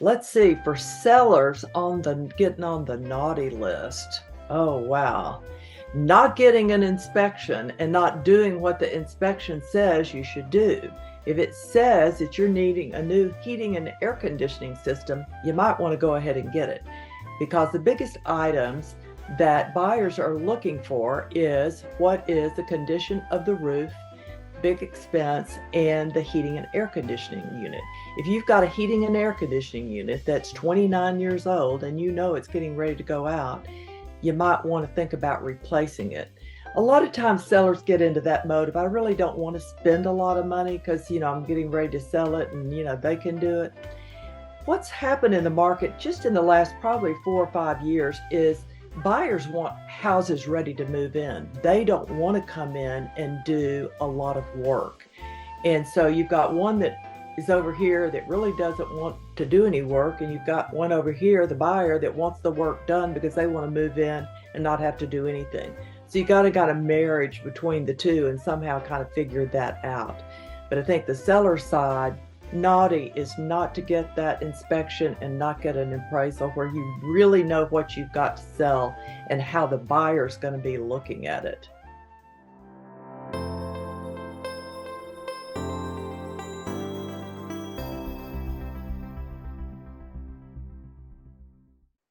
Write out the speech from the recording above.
Let's see, for sellers on the getting on the naughty list. Oh, wow. Not getting an inspection and not doing what the inspection says you should do. If it says that you're needing a new heating and air conditioning system, you might want to go ahead and get it, because the biggest items that buyers are looking for is what is the condition of the roof, big expense, and the heating and air conditioning unit. If you've got a heating and air conditioning unit that's 29 years old and you know it's getting ready to go out, you might want to think about replacing it. A lot of times sellers get into that mode of, I really don't want to spend a lot of money because, I'm getting ready to sell it and, they can do it. What's happened in the market just in the last probably 4 or 5 years is buyers want houses ready to move in. They don't want to come in and do a lot of work. And so you've got one that is over here that really doesn't want to do any work, and you've got one over here, the buyer, that wants the work done because they want to move in and not have to do anything. So you got a marriage between the two and somehow kind of figure that out. But I think the seller side, naughty is not to get that inspection and not get an appraisal where you really know what you've got to sell and how the buyer's going to be looking at it.